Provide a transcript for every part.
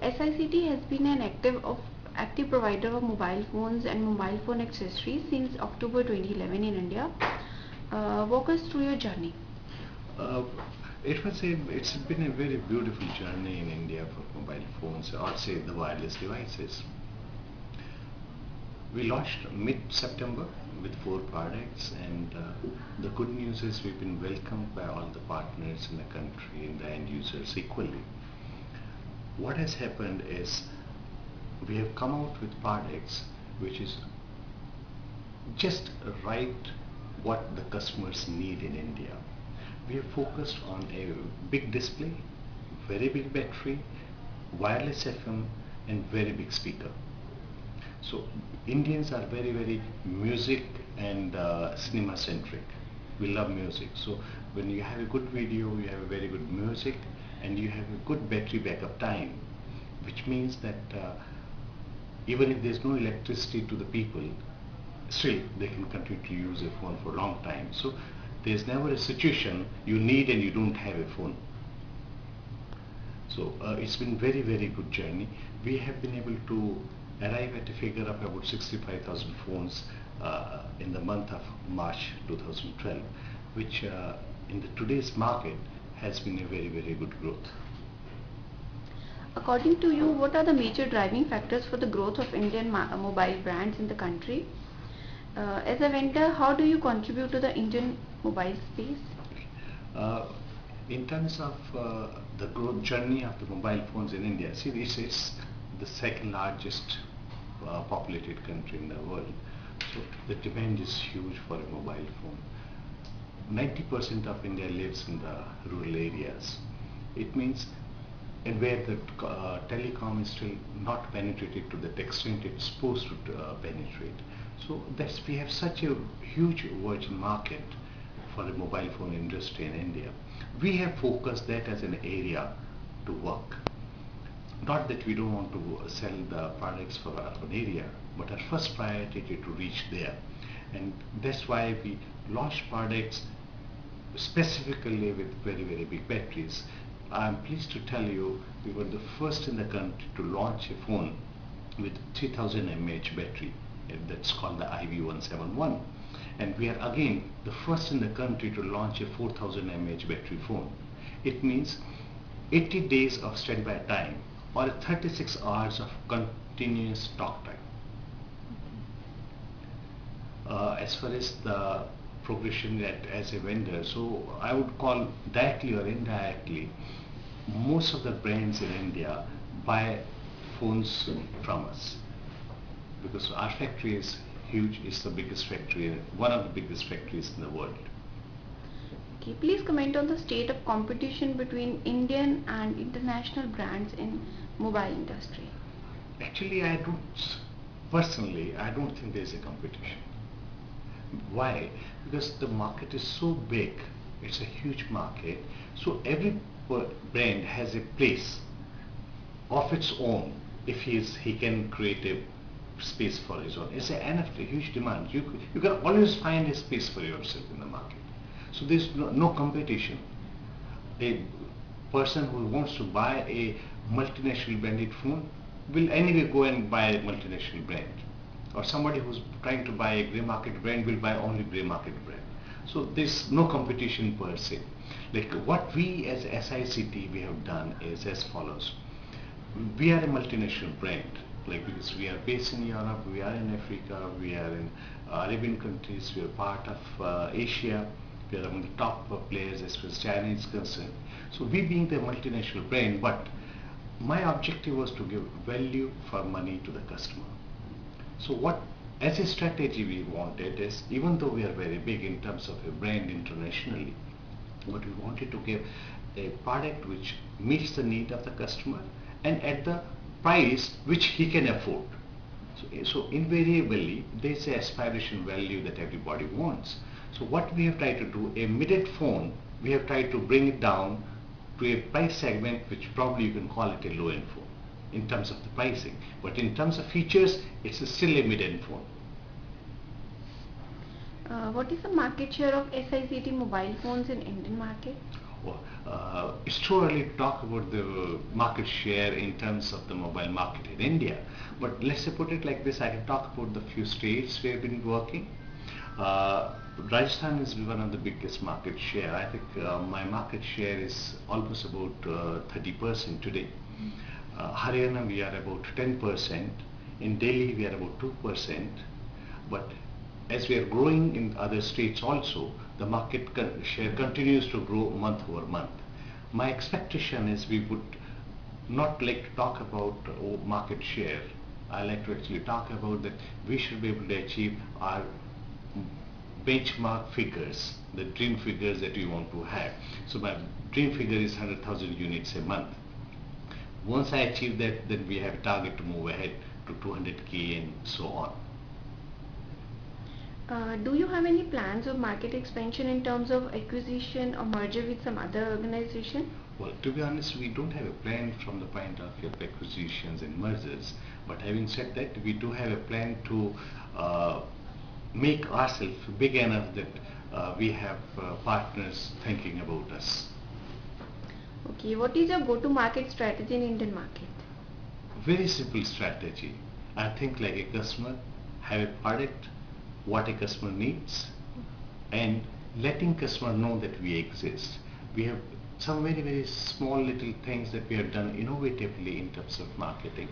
SICT has been an active provider of mobile phones and mobile phone accessories since October 2011 in India. Walk us through your journey. Uh, it's been a very beautiful journey in India for mobile phones, or say the wireless devices. We launched mid-September with 4 products, and the good news is we've been welcomed by all the partners in the country and the end users equally. What has happened is we have come out with products which is just right what the customers need in India. We have focused on a big display, very big battery, wireless FM, and very big speaker. So Indians are very music and cinema centric. We love music. So when you have a good video, you have a very good music, and you have a good battery backup time, which means that even if there's no electricity to the people, still they can continue to use a phone for a long time. So there's never a situation you need and you don't have a phone. So it's been very good journey. We have been able to arrive at a figure of about 65,000 phones in the month of March 2012, which in the today's market has been a very good growth. According to you, what are the major driving factors for the growth of Indian mobile brands in the country? As a vendor, how do you contribute to the Indian mobile space? In terms of the growth journey of the mobile phones in India, see, it's the second largest populated country in the world. So the demand is huge for a mobile phone. 90% of India lives in the rural areas. It means, and where the telecom is still not penetrated to the extent it's supposed to penetrate. So that's, we have such a huge virgin market for the mobile phone industry in India. We have focused that as an area to work. Not that we don't want to sell the products for our own area, but our first priority is to reach there. And that's why we launched products specifically with very big batteries. I'm pleased to tell you we were the first in the country to launch a phone with 3000 mAh battery, that's called the IV171, and we are again the first in the country to launch a 4000 mAh battery phone. It means 80 days of standby time or 36 hours of continuous talk time. As far as the progression that as a vendor, so I would call directly or indirectly, most of the brands in India buy phones from us because our factory is huge. It's the biggest factory, one of the biggest factories in the world. Okay, please comment on the state of competition between Indian and international brands in mobile industry. Actually, personally, I don't think there's a competition. Why? Because the market is so big, it's a huge market, so every brand has a place of its own if he can create a space for his own. It's a huge demand. You can always find a space for yourself in the market. So there's no competition. A person who wants to buy a multinational branded phone will anyway go and buy a multinational brand. Or somebody who's trying to buy a grey market brand will buy only grey market brand. So there's no competition per se. Like what we as SICT we have done is as follows. We are a multinational brand, like because we are based in Europe, we are in Africa, we are in Arabian countries, we are part of Asia, we are among the top players as far as China is concerned. So we being the multinational brand, but my objective was to give value for money to the customer. So what as a strategy we wanted is, even though we are very big in terms of a brand internationally, but we wanted to give a product which meets the need of the customer and at the price which he can afford. So invariably there's an aspiration value that everybody wants. So what we have tried to do, a mid-end phone, we have tried to bring it down to a price segment which probably you can call it a low-end phone in terms of the pricing, but in terms of features it's still a mid-end phone. What is the market share of SICT mobile phones in Indian market? It's too early to talk about the market share in terms of the mobile market in India. But let's say put it like this, I can talk about the few states we have been working. Uh, Rajasthan is one of the biggest market share. I think my market share is almost about 30% today. Haryana we are about 10%. In Delhi we are about 2%. But as we are growing in other states also, the market share continues to grow month over month. My expectation is we would not like to talk about market share. I like to actually talk about that we should be able to achieve our benchmark figures, the dream figures that we want to have. So my dream figure is 100,000 units a month. Once I achieve that, then we have a target to move ahead to 200K and so on. Do you have any plans of market expansion in terms of acquisition or merger with some other organization? Well, to be honest, we don't have a plan from the point of view of acquisitions and mergers. But having said that, we do have a plan to make ourselves big enough that we have partners thinking about us. Okay, what is your go-to-market strategy in Indian market? Very simple strategy. I think like a customer, have a product, what a customer needs, and letting customer know that we exist. We have some very small little things that we have done innovatively in terms of marketing.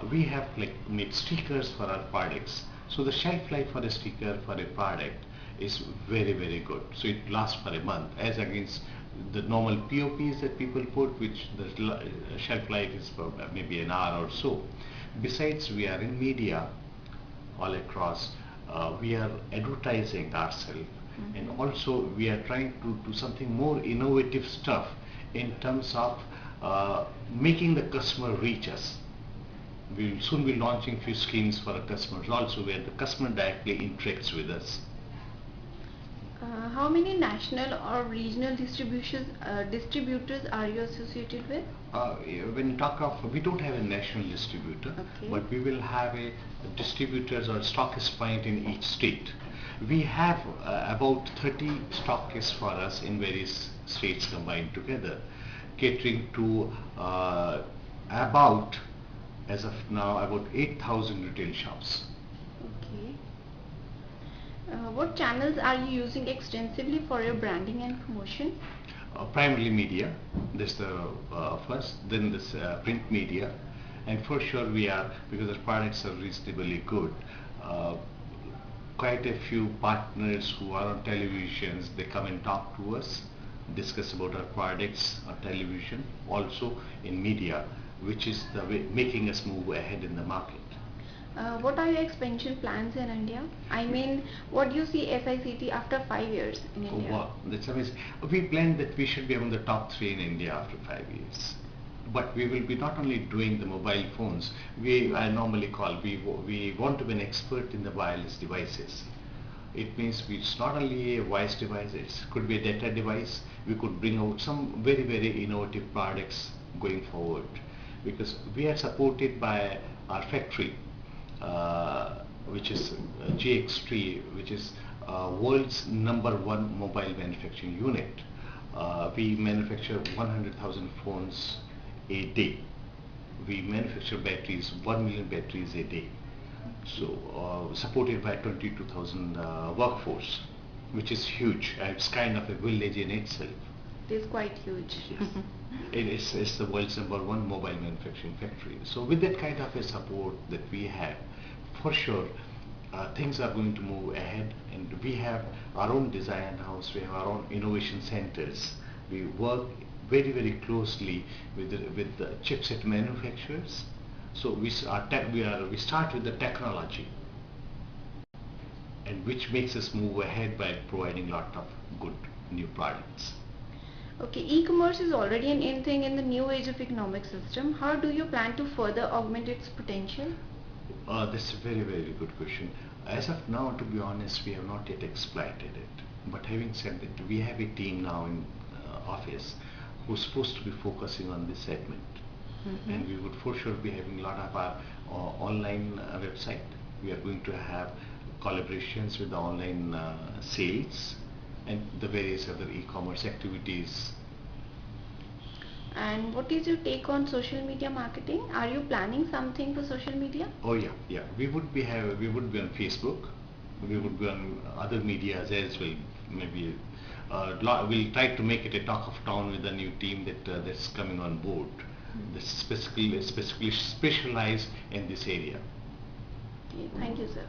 We have like made stickers for our products. So the shelf life for a sticker for a product is very good. So it lasts for a month, as against the normal POPs that people put, which the shelf life is for maybe an hour or so. Besides, we are in media all across. We are advertising ourselves, and also we are trying to do something more innovative stuff in terms of making the customer reach us. We will soon be launching few schemes for our customers also, where the customer directly interacts with us. How many national or regional distributors are you associated with? When you talk of, we don't have a national distributor, Okay. but we will have a distributors or stockist point in each state. We have about 30 stockists for us in various states combined together, catering to about, as of now, about 8,000 retail shops. Okay. What channels are you using extensively for your branding and promotion? Primarily media, this the first, then this print media, and for sure we are, because our products are reasonably good, quite a few partners who are on televisions, they come and talk to us, discuss about our products on television, also in media, which is the way making us move ahead in the market. What are your expansion plans in India? I mean, what do you see SICT after 5 years in Oh, India? wow, that's amazing. We plan that we should be among the top 3 in India after 5 years. But we will be not only doing the mobile phones, I normally call, we want to be an expert in the wireless devices. It means it's not only a voice device, it could be a data device. We could bring out some very innovative products going forward, because we are supported by our factory, which is GX3, which is world's #1 mobile manufacturing unit. We manufacture 100,000 phones a day. We manufacture batteries, 1 million batteries a day. So supported by 22,000 workforce, which is huge. It's kind of a village in itself. It is quite huge. Yes. It's the world's #1 mobile manufacturing factory. So with that kind of a support that we have, for sure, things are going to move ahead, and we have our own design house, we have our own innovation centers. We work very closely with the chipset manufacturers. So we start with the technology, and which makes us move ahead by providing lot of good new products. Okay, e-commerce is already an in thing in the new age of economic system. How do you plan to further augment its potential? That's a very good question. As of now, to be honest, we have not yet exploited it. But having said that, we have a team now in office who's supposed to be focusing on this segment. And we would for sure be having a lot of our online website. We are going to have collaborations with the online sales, and the various other e-commerce activities. And what is your take on social media marketing? Are you planning something for social media? Oh yeah, yeah. We would be on Facebook. We would be on other medias as well. Maybe we'll try to make it a talk of town with a new team that's coming on board. That's specifically specialized in this area. Okay, thank you, sir.